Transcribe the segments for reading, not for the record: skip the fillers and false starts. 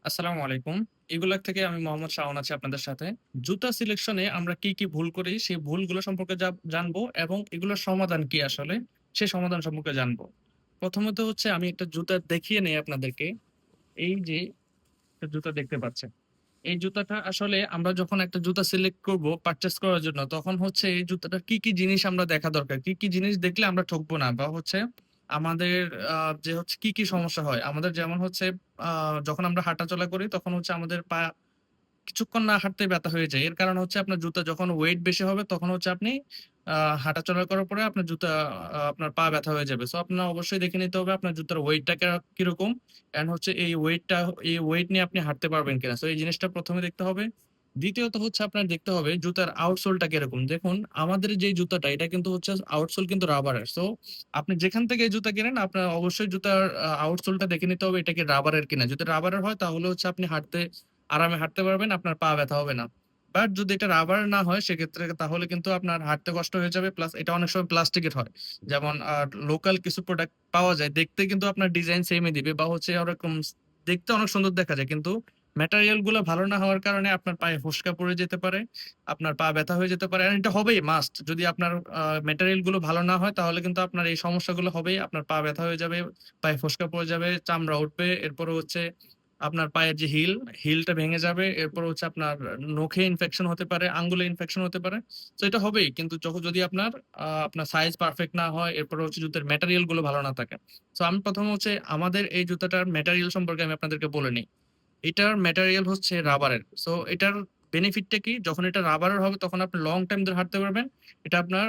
আসসালামু আলাইকুম। এগুলা থেকে আমি মোহাম্মদ শাওন আছি আপনাদের সাথে। জুতা সিলেকশনে আমরা কি ভুল করি সেই ভুলগুলো সম্পর্কে জানবো এবং এগুলোর সমাধান কি আসলে সে সমাধান সম্পর্কে জানবো। প্রথমত হচ্ছে আমি একটা জুতা দেখিয়ে নেই আপনাদেরকে। এই যে একটা জুতা দেখতে পাচ্ছেন। এই জুতাটা আসলে আমরা যখন একটা জুতা সিলেক্ট করব পারচেজ করার জন্য তখন হচ্ছে এই জুতাটার কি জিনিস আমরা দেখা দরকার। কি জিনিস দেখলে আমরা ঠকবো না বা হচ্ছে আমাদের যে হচ্ছে কি সমস্যা হয়। আমাদের যেমন হচ্ছে যখন আমরা হাঁটাচলা করি তখন হচ্ছে আমাদের পা কিছুক্ষণ না হাঁটতেই ব্যথা হয়ে যায়। এর কারণ হচ্ছে আপনার জুতা যখন ওয়েট বেশি হবে তখন হচ্ছে আপনি হাঁটাচলা করার পরে আপনার জুতা আপনার পা ব্যথা হয়ে যাবে। সো আপনার অবশ্যই দেখে নিতে হবে আপনার জুতার ওয়েটটা কিরকম অ্যান্ড হচ্ছে এই ওয়েট নিয়ে আপনি হাঁটতে পারবেন কিনা। সো এই জিনিসটা ১ম এ দেখতে হবে। দ্বিতীয়ত হচ্ছে আপনার দেখতে হবে জুতার আউটসোলটা কিরকম। দেখুন আমাদের যে জুতাটা এটা কিন্তু হচ্ছে আউটসোল কিন্তু রাবারের। সো আপনি যেখান থেকে এই জুতা কেনেন আপনার অবশ্যই জুতার আউটসোলটা দেখে নিতে হবে এটা কি রাবারের কিনা। যদি রাবারের হয় তাহলে হচ্ছে আপনি আরামে হাঁটতে পারবেন, আপনার পা ব্যথা হবে না। বাট যদি এটা রাবার না হয় সেক্ষেত্রে তাহলে কিন্তু আপনার হাঁটতে কষ্ট হয়ে যাবে। প্লাস এটা অনেক সময় প্লাস্টিকের হয়। যেমন লোকাল কিছু প্রোডাক্ট পাওয়া যায়। দেখতে কিন্তু আপনার ডিজাইন সেমই দিবে বা হচ্ছে ওরকম দেখতে অনেক সুন্দর দেখা যায়। কিন্তু ম্যাটেরিয়াল গুলো ভালো না হওয়ার কারণে আপনার পায়ে ফোস্কা পড়ে যেতে পারে, আপনার পা ব্যথা হয়ে যেতে পারে। আর এটা হবেই মাস্ট। যদি আপনার ম্যাটেরিয়াল গুলো ভালো না হয় তাহলে কিন্তু আপনার এই সমস্যাগুলো হবেই। আপনার পা ব্যথা হয়ে যাবে, পায়ে ফোস্কা পড়ে যাবে, চামড়া উঠবে। এরপরে হচ্ছে আপনার পায়ের যে হিলটা ভেঙে যাবে। এরপর হচ্ছে আপনার নখে ইনফেকশন হতে পারে, আঙ্গুলে ইনফেকশন হতে পারে। তো এটা হবেই। কিন্তু যদি আপনার সাইজ পারফেক্ট না হয়, এরপরে হচ্ছে জুতার ম্যাটেরিয়াল গুলো ভালো না থাকে। সো আমি ১ম হচ্ছে আমাদের এই জুতাটার ম্যাটেরিয়াল সম্পর্কে আমি আপনাদেরকে বলে নিই। এটার ম্যাটেরিয়াল হচ্ছে রাবারের। সো এটার বেনিফিটটা কি? যখন এটা রাবারের হবে তখন আপনি লং টাইম ধরে হাঁটতে পারবেন। এটা আপনার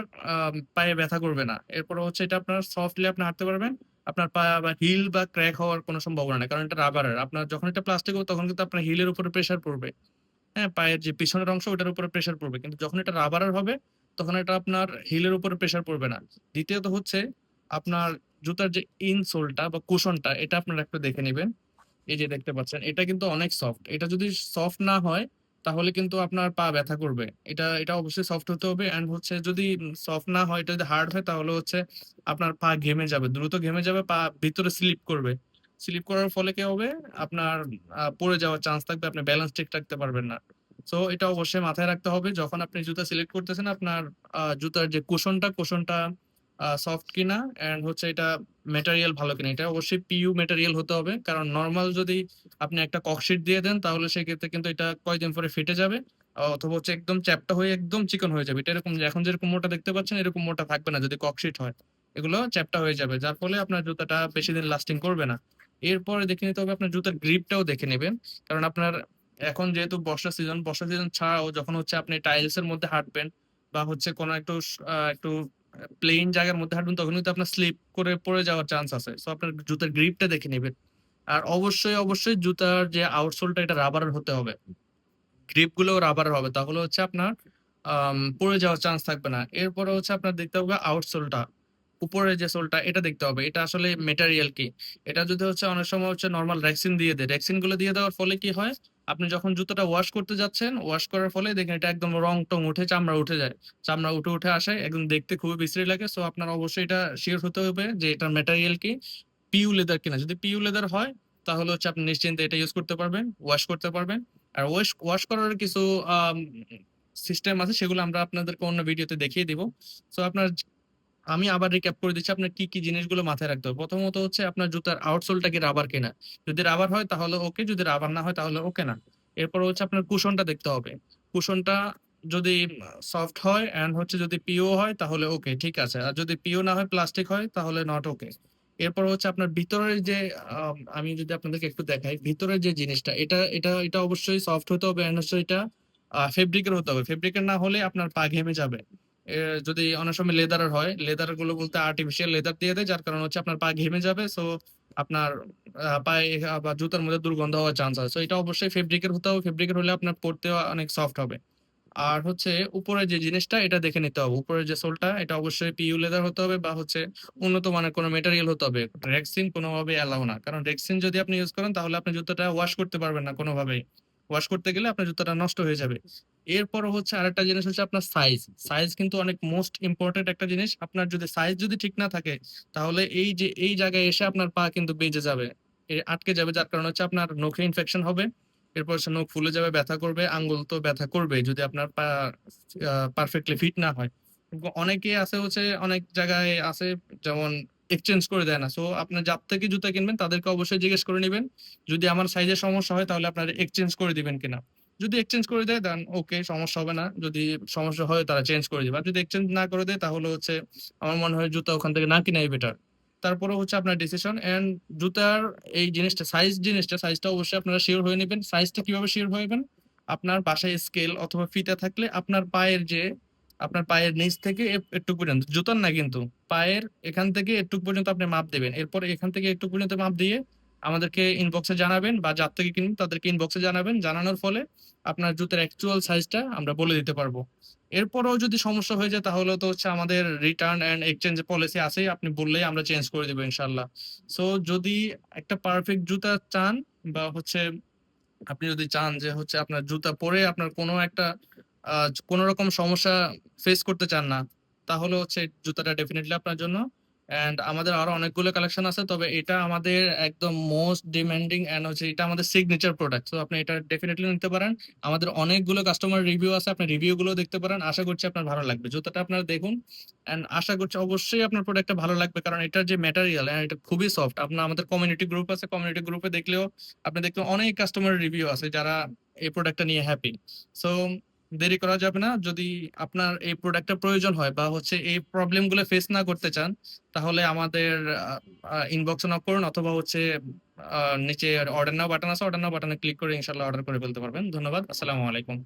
পায়ে ব্যথা করবে না। এরপরে হচ্ছে এটা আপনার সফটলি আপনি হাঁটতে পারবেন। আপনার পা বা হিল বা ক্র্যাক হওয়ার কোনো সম্ভাবনা নেই। কারণ এটা রাবারের। আপনার যখন এটা প্লাস্টিক হবে তখন কিন্তু আপনার হিলের উপরে প্রেশার পড়বে। হ্যাঁ? পায়ের যে পিছনের অংশ ওটার উপরে প্রেশার পড়বে। কিন্তু যখন এটা রাবারের হবে তখন এটা আপনার হিলের উপরে প্রেশার পড়বে না। দ্বিতীয়ত হচ্ছে আপনার জুতার যে ইনসোলটা বা কুশনটা এটা আপনারা একটু দেখে নিবেন। এই যে দেখতে পাচ্ছেন এটা কিন্তু অনেক সফট। এটা যদি সফট না হয় তাহলে কিন্তু আপনার পা ব্যথা করবে। এটা অবশ্যই সফট হতে হবে অ্যান্ড হচ্ছে যদি সফট না হয় এটা যদি হার্ড হয় তাহলে হচ্ছে আপনার পা ঘেমে যাবে। দ্রুত ঘেমে যাবে, পা ভিতরে স্লিপ করবে। স্লিপ করার ফলে কি হবে? আপনার পড়ে যাওয়ার চান্স থাকবে। আপনি ব্যালেন্স ঠিক রাখতে পারবেন না। সো এটা অবশ্যই মাথায় রাখতে হবে যখন আপনি জুতা সিলেক্ট করতেছেন আপনার জুতার যে কুশনটা সফট কিনা অ্যান্ড হচ্ছে এটা ম্যাটেরিয়াল ভালো কিনা। এটা অবশ্যই পিইউ ম্যাটেরিয়াল হতে হবে। কারণ নরমাল যদি আপনি একটা ককশিট দিয়ে দেন তাহলে সেক্ষেত্রে কিন্তু এটা কয়েকদিন পরে ফেটে যাবে। অথবা হচ্ছে একদম চ্যাপ্টা হয়ে একদম চিকন হয়ে যাবে। এটা এরকম এখন যেরকম মোটা দেখতে পাচ্ছেন এরকম মোটা থাকবে না যদি ককশিট হয়। এগুলো চ্যাপ্টা হয়ে যাবে। যার ফলে আপনার জুতাটা বেশিদিন লাস্টিং করবে না। এরপরে দেখে নিতে হবে আপনার জুতার গ্রিপটাও দেখে নিবেন। কারণ আপনার এখন যেহেতু বর্ষা সিজন ছাড়াও যখন হচ্ছে আপনি টাইলস এর মধ্যে হাঁটবেন বা হচ্ছে কোনো একটু প্লেন জায়গার মধ্যে হাঁটবেন তখন কিন্তু আপনার স্লিপ করে পড়ে যাওয়ার চান্স আছে। সো আপনার জুতার গ্রিপটা দেখে নিবেন। আর অবশ্যই জুতার যে আউটসোলটা এটা রাবারের হতে হবে। গ্রিপ গুলোও রাবারের হবে। তাহলে হচ্ছে আপনার পড়ে যাওয়ার চান্স থাকবে না। এরপরে হচ্ছে আপনার দেখতে হবে আউটসোলটা। উপরের যে সোলটা এটা দেখতে হবে। এটা আসলে মেটারিয়াল কি? এটা যদি হচ্ছে অনেক সময় হচ্ছে নরমাল রেক্সিন দিয়ে দেয়। রেক্সিন গুলো দিয়ে দেওয়ার ফলে কি হয়? আপনি যখন জুতোটা ওয়াশ করতে যাচ্ছেন, ওয়াশ করার ফলে দেখেন এটা একদম রং-টং উঠে চামড়া উঠে যায়। চামড়া উঠে আসে। একদম দেখতে খুবই বিশ্রী লাগে। সো আপনার অবশ্যই এটা সিওর হতে হবে যে এটার ম্যাটেরিয়াল কি? পিইউ লেদার কিনা। যদি পিইউ লেদার হয় তাহলে হচ্ছে আপনি নিশ্চিন্তে এটা ইউজ করতে পারবেন, ওয়াশ করতে পারবেন। আর ওয়াশ করার কিছু আম সিস্টেম আছে সেগুলো আমরা আপনাদেরকে অন্য ভিডিওতে দেখিয়ে দিব। সো আমি আবার রিক্যাপ করে দিচ্ছি আপনার কি জিনিসগুলো মাথায় রাখতে হবে। প্রথমত হচ্ছে আপনার জুতার আউটসোলটা কি রাবার কিনা। যদি রাবার হয় তাহলে ওকে, যদি রাবার না হয় তাহলে ওকে না। এরপর হচ্ছে আপনার কুশনটা দেখতে হবে। কুশনটা যদি সফট হয় অ্যান্ড হচ্ছে যদি পিও হয় তাহলে ওকে, ঠিক আছে। আর যদি পিও না হয় প্লাস্টিক হয় তাহলে নট ওকে। এরপর হচ্ছে আপনার ভিতরের যে আমি যদি আপনাদেরকে একটু দেখাই ভিতরের যে জিনিসটা এটা অবশ্যই সফট হতে হবে অ্যান্ড হচ্ছে এটা ফেব্রিকের হতে হবে। ফেব্রিকের না হলে আপনার পা ঘেমে যাবে। যদি অনেক সময় লেদারের হয়, লেদার গুলো বলতে আর্টিফিশিয়াল লেদার দিয়ে দেয় যার কারণে হচ্ছে আপনার পা ঘেমে যাবে। সো আপনার পায়ে বা জুতার মধ্যে দুর্গন্ধ হওয়ার চান্স আছে। তো এটা অবশ্যই ফেব্রিকের হতে হবে। ফেব্রিকের হলে আপনার পড়তে অনেক সফট হবে। আর হচ্ছে উপরের যে জিনিসটা এটা দেখে নিতে হবে। উপরের যে সোলটা এটা অবশ্যই পিইউ লেদার হতে হবে বা হচ্ছে উন্নত মানের কোনো মেটেরিয়াল হতে হবে। রেক্সিন কোনোভাবে এলাও না। কারণ রেক্সিন যদি আপনি ইউজ করেন তাহলে আপনি জুতোটা ওয়াশ করতে পারবেন না কোনোভাবেই। ওয়াশ করতে গেলে আপনার জুতোটা নষ্ট হয়ে যাবে। এরপরও হচ্ছে আরেকটা জিনিস হচ্ছে আপনার সাইজ। সাইজ কিন্তু অনেক মোস্ট ইম্পোর্টেন্ট একটা জিনিস। আপনার যদি সাইজ যদি ঠিক না থাকে তাহলে এই যে এই জায়গায় এসে আপনার পা কিন্তু বেজে যাবে। আটকে যাবে, যার কারণে হচ্ছে আপনার নখে ইনফেকশন হবে। এরপর হচ্ছে নখ ফুলে যাবে, ব্যথা করবে, আঙ্গুল তো ব্যথা করবে যদি আপনার পা পারফেক্টলি ফিট না হয়। অনেকে আছে হচ্ছে, অনেক জায়গায় আছে যেমন এক্সচেঞ্জ করে দেয় না। সো আপনি যার থেকে জুতা কিনবেন তাদেরকে অবশ্যই জিজ্ঞেস করে নেবেন যদি আমার সাইজের সমস্যা হয় তাহলে আপনারা এক্সচেঞ্জ করে দিবেন কিনা। যদি এক্সচেঞ্জ করে দেয় দেন ওকে, সমস্যা হবে না। যদি সমস্যা হয় তারা চেঞ্জ করে দিবে, আর যদি এক্সচেঞ্জ না করে দেয় তাহলে হচ্ছে আমার মনে হয় জুতা ওখান থেকে না কিনাই বেটার। তারপরে হচ্ছে আপনার ডিসিশন। এন্ড জুতার এই জিনিসটা, সাইজটা অবশ্যই আপনারা শিওর হয়ে নেবেন। সাইজটা কিভাবে শিওর হবেন? আপনার বাসায় স্কেল অথবা ফিতা থাকলে আপনার পায়ের নিচ থেকে একটু পর্যন্ত, জুতার না কিন্তু, পায়ের এখান থেকে একটু পর্যন্ত আপনি মাপ দেবেন। এরপর এখান থেকে একটু পর্যন্ত মাপ দিয়ে আমাদেরকে ইনবক্সে জানাবেন, বা যার থেকে কিনবেন তাদেরকে ইনবক্সে জানাবেন। জানানোর ফলে আপনার জুতার অ্যাকচুয়াল সাইজটা আমরা বলে দিতে পারবো। এরপরও যদি সমস্যা হয়ে যায় তাহলে তো হচ্ছে আমাদের রিটার্ন এন্ড এক্সচেঞ্জ পলিসি আছে, আপনি বললেই আমরা চেঞ্জ করে দেবো ইনশাল্লাহ। সো যদি একটা পারফেক্ট জুতা চান, বা হচ্ছে আপনি যদি চান যে হচ্ছে আপনার জুতা পরে আপনার কোনো রকম সমস্যা ফেস করতে চান না, তাহলে হচ্ছে জুতাটা ডেফিনেটলি আপনার জন্য। এন্ড আমাদের আরো অনেকগুলো কালেকশন আছে, তবে এটা আমাদের একদম মোস্ট ডিমান্ডিং এন্ড হচ্ছে এটা আমাদের সিগনেচার প্রোডাক্ট। তো আপনি এটা ডেফিনেটলি নিতে পারেন। আমাদের অনেকগুলো কাস্টমার রিভিউ আছে, আপনি রিভিউ গুলো দেখতে পারেন। আশা করছি আপনার ভালো লাগবে, জুতাটা আপনারা দেখুন। এন্ড আশা করছি অবশ্যই আপনার প্রোডাক্টটা ভালো লাগবে, কারণ এটার যে ম্যাটেরিয়াল এটা খুবই সফট। আপনার আমাদের কমিউনিটি গ্রুপ আছে, কমিউনিটি গ্রুপে দেখলেও আপনি দেখবেন অনেক কাস্টমার রিভিউ আছে যারা এই প্রোডাক্টটা নিয়ে হ্যাপি। সো দেরি করা যাবে না। যদি আপনার এই প্রোডাক্টটা প্রয়োজন হয় বা হচ্ছে এই প্রবলেম গুলো ফেস না করতে চান, তাহলে আমাদের ইনবক্সে নক করুন, অথবা হচ্ছে নিচে অর্ডার নাও বাটন আছে, অর্ডার নাও বাটনে ক্লিক করে ইনশাল্লাহ অর্ডার করে ফেলতে পারবেন। ধন্যবাদ, আসসালামু আলাইকুম।